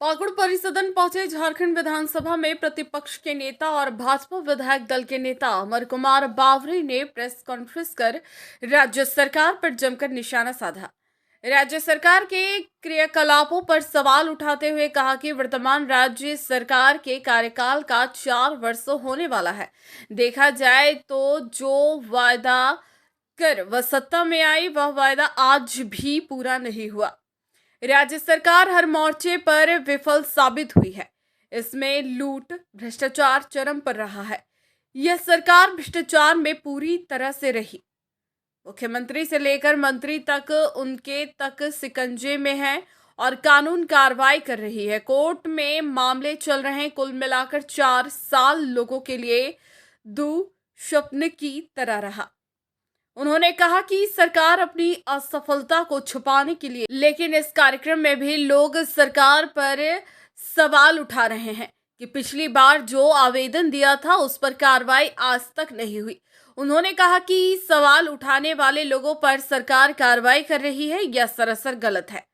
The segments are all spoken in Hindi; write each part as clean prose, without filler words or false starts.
पाकुड़ परिसदन पहुंचे झारखंड विधानसभा में प्रतिपक्ष के नेता और भाजपा विधायक दल के नेता अमर कुमार बावरी ने प्रेस कॉन्फ्रेंस कर राज्य सरकार पर जमकर निशाना साधा। राज्य सरकार के क्रियाकलापों पर सवाल उठाते हुए कहा कि वर्तमान राज्य सरकार के कार्यकाल का 4 वर्ष होने वाला है। देखा जाए तो जो वायदा कर वह सत्ता में आई, वह वायदा आज भी पूरा नहीं हुआ। राज्य सरकार हर मोर्चे पर विफल साबित हुई है। इसमें लूट, भ्रष्टाचार चरम पर रहा है। यह सरकार भ्रष्टाचार में पूरी तरह से रही। मुख्यमंत्री से लेकर मंत्री तक उनके तक शिकंजे में है और कानून कार्रवाई कर रही है। कोर्ट में मामले चल रहे हैं। कुल मिलाकर 4 साल लोगों के लिए दुःस्वप्न की तरह रहा। उन्होंने कहा कि सरकार अपनी असफलता को छुपाने के लिए, लेकिन इस कार्यक्रम में भी लोग सरकार पर सवाल उठा रहे हैं कि पिछली बार जो आवेदन दिया था उस पर कार्रवाई आज तक नहीं हुई। उन्होंने कहा कि सवाल उठाने वाले लोगों पर सरकार कार्रवाई कर रही है, यह सरासर गलत है।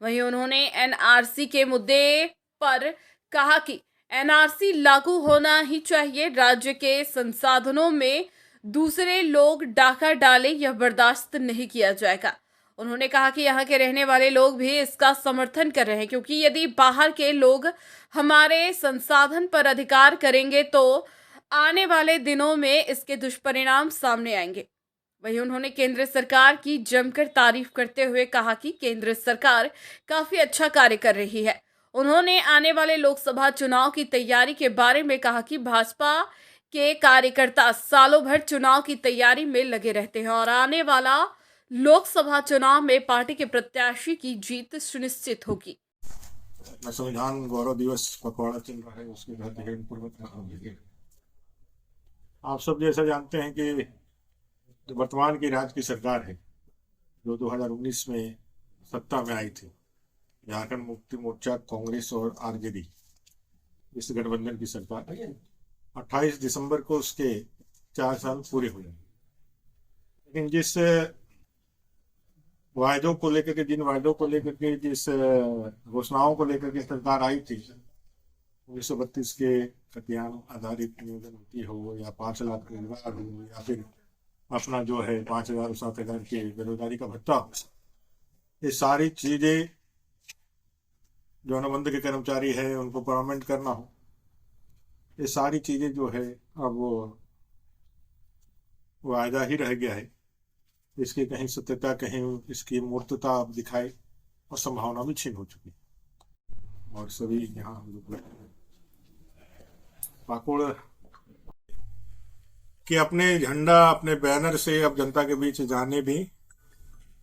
वहीं उन्होंने एनआरसी के मुद्दे पर कहा कि एनआरसी लागू होना ही चाहिए। राज्य के संसाधनों में दूसरे लोग डाका डाले, यह बर्दाश्त नहीं किया जाएगा। उन्होंने कहा कि यहाँ के रहने वाले लोग भी इसका समर्थन कर रहे हैं, क्योंकि यदि बाहर के लोग हमारे संसाधन पर अधिकार करेंगे तो आने वाले दिनों में इसके दुष्परिणाम सामने आएंगे। वहीं उन्होंने केंद्र सरकार की जमकर तारीफ करते हुए कहा कि केंद्र सरकार काफी अच्छा कार्य कर रही है। उन्होंने आने वाले लोकसभा चुनाव की तैयारी के बारे में कहा कि भाजपा के कार्यकर्ता सालों भर चुनाव की तैयारी में लगे रहते हैं और आने वाला लोकसभा चुनाव में पार्टी के प्रत्याशी की जीत सुनिश्चित होगी। संविधान गौरव दिवस पखवाड़ा चल रहा है, उसके बाद आप सब जैसा जानते हैं कि जो वर्तमान की राज्य की सरकार है, जो 2019 में सत्ता में आई थी, झारखंड मुक्ति मोर्चा, कांग्रेस और आरजेडी, इस गठबंधन की सरकार, 28 दिसंबर को उसके 4 साल पूरे हुए। लेकिन जिस वायदों को लेकर के, जिन वायदों को लेकर के, जिस घोषणाओं को लेकर के सरकार आई थी, 1932 के खतियान आधारित नियोजन नीति हो या 5 लाख रोजगार हो या फिर अपना जो है 5,000 7,000 के बेरोजगारी का भत्ता हो, ये सारी चीजें जो अनुबंध के कर्मचारी है उनको परमानेंट करना हो, ये सारी चीजें जो है अब वो वायदा ही रह गया है। इसकी कहीं सत्यता, कहीं इसकी मूर्तता अब दिखाई और संभावना भी छीन हो चुकी है। और सभी यहाँ पाकुड़ कि अपने झंडा, अपने बैनर से अब जनता के बीच जाने भी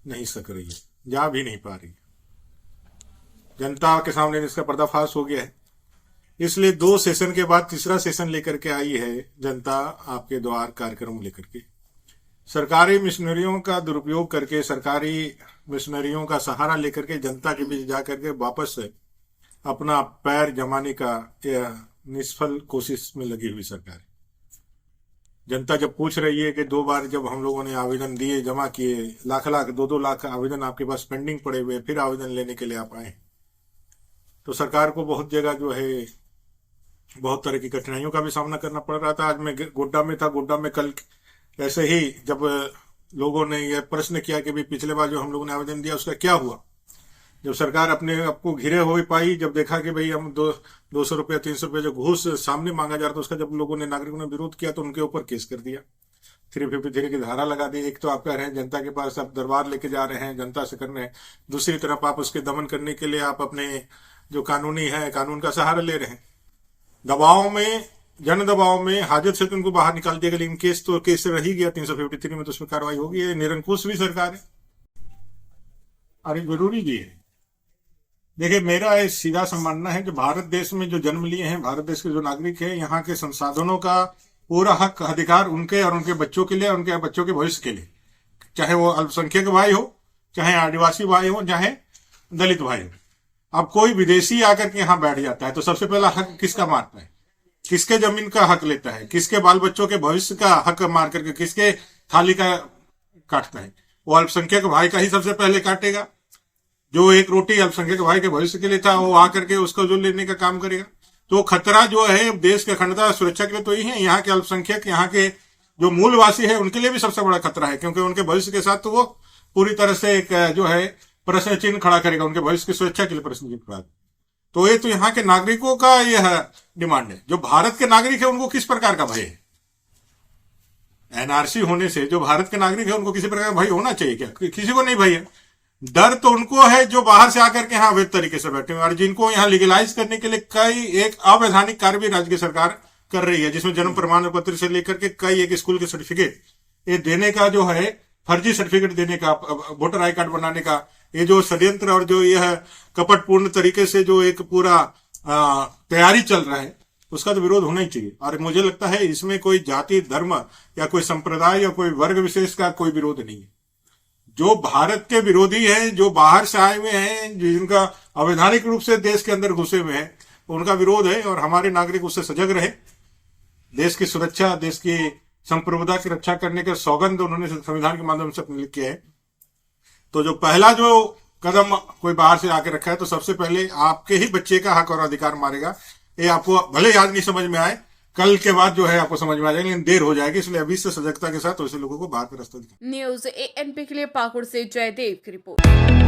नहीं सक रही है, जा भी नहीं पा रही है। जनता के सामने इसका पर्दाफाश हो गया है। इसलिए 2 सेशन के बाद तीसरा सेशन लेकर के आई है जनता आपके द्वार कार्यक्रम लेकर के। सरकारी मिशनरियों का दुरुपयोग करके, सरकारी मिशनरियों का सहारा लेकर के जनता के बीच जाकर के वापस अपना पैर जमाने का निष्फल कोशिश में लगी हुई सरकार। जनता जब पूछ रही है कि 2 बार जब हम लोगों ने आवेदन दिए, जमा किए, लाख 2-2 लाख आवेदन आपके पास पेंडिंग पड़े हुए, फिर आवेदन लेने के लिए आप आए, तो सरकार को बहुत जगह जो है बहुत तरह की कठिनाइयों का भी सामना करना पड़ रहा था। आज मैं गोड्डा में था। गोड्डा में कल ऐसे ही जब लोगों ने यह प्रश्न किया कि भाई पिछले बार जो हम लोगों ने आवेदन दिया उसका क्या हुआ, जब सरकार अपने आपको घिरे हो पाई, जब देखा कि भाई हम 200 रुपया 300 रुपया जो घूस सामने मांगा जा रहा था, उसका जब लोगों ने, नागरिकों ने विरोध किया तो उनके ऊपर केस कर दिया, 353 की धारा लगा दी। एक तो आप कह रहे हैं जनता के पास आप दरबार लेके जा रहे हैं, जनता से कर रहे हैं, दूसरी तरफ आप उसके दमन करने के लिए आप अपने जो कानूनी है कानून का सहारा ले रहे हैं। दबाव में, जन दबाव में हाजत से तो उनको बाहर निकाल दिया, लेकिन केस रह ही गया 353 में, तो उसमें कार्रवाई होगी। ये निरंकुश भी सरकार है और जरूरी भी है। देखिए, मेरा सीधा सा मानना है कि भारत देश में जो जन्म लिए हैं, भारत देश के जो नागरिक हैं, यहाँ के संसाधनों का पूरा हक, अधिकार उनके और उनके बच्चों के लिए, उनके बच्चों के भविष्य के लिए, चाहे वो अल्पसंख्यक भाई हो, चाहे आदिवासी भाई हो, चाहे दलित भाई हो। अब कोई विदेशी आकर के यहाँ बैठ जाता है तो सबसे पहला हक किसका मारता है, किसके जमीन का हक लेता है, किसके बाल बच्चों के भविष्य का हक मार करके किसके थाली का काटता है? वो अल्पसंख्यक भाई का ही सबसे पहले काटेगा। जो एक रोटी अल्पसंख्यक भाई के भविष्य के लिए था, वो आकर के उसको जो लेने का काम करेगा। तो खतरा जो है देश के अखंडता सुरक्षा के लिए तो ही है, यहाँ के अल्पसंख्यक, यहाँ के जो मूलवासी है उनके लिए भी सबसे बड़ा खतरा है, क्योंकि उनके भविष्य के साथ तो वो पूरी तरह से एक जो है प्रश्न चिन्ह खड़ा करेगा, उनके भविष्य की सुरक्षा के लिए प्रश्न चिन्ह खड़ा। तो ये तो यहाँ के नागरिकों का यह डिमांड है। जो भारत के नागरिक है उनको किस प्रकार का भय है? एनआरसी होने से जो भारत के नागरिक है उनको किसी प्रकार का भय होना चाहिए क्या? किसी को नहीं भय है। डर तो उनको है जो बाहर से आकर के यहाँ अवैध तरीके से बैठे हुए, और जिनको यहाँ लीगलाइज करने के लिए कई एक अवैधानिक कार्य भी राज्य की सरकार कर रही है, जिसमें जन्म प्रमाण पत्र से लेकर के कई एक स्कूल के सर्टिफिकेट ये देने का, जो है फर्जी सर्टिफिकेट देने का, वोटर आई कार्ड बनाने का, ये जो षड्यंत्र और जो यह कपटपूर्ण तरीके से जो एक पूरा तैयारी चल रहा है, उसका तो विरोध होना ही चाहिए। और मुझे लगता है इसमें कोई जाति, धर्म या कोई संप्रदाय या कोई वर्ग विशेष का कोई विरोध नहीं है। जो भारत के विरोधी हैं, जो बाहर से आए हुए हैं, जिनका अवैधानिक रूप से देश के अंदर घुसे हुए हैं, उनका विरोध है। और हमारे नागरिक उससे सजग रहे। देश की सुरक्षा, देश की संप्रभुता की रक्षा करने के सौगंध उन्होंने संविधान के माध्यम से अपने किया है। तो जो पहला जो कदम कोई बाहर से आके रखा है, तो सबसे पहले आपके ही बच्चे का हक और अधिकार मारेगा। ये आपको भले आज नहीं समझ में आए, कल के बाद जो है आपको समझ में आ जाएगा, लेकिन देर हो जाएगी। इसलिए अभी से सजगता के साथ वैसे लोगों को बाहर का रास्ता दिखाएं। न्यूज एएनपी के लिए पाकुड़ से जयदेव की रिपोर्ट।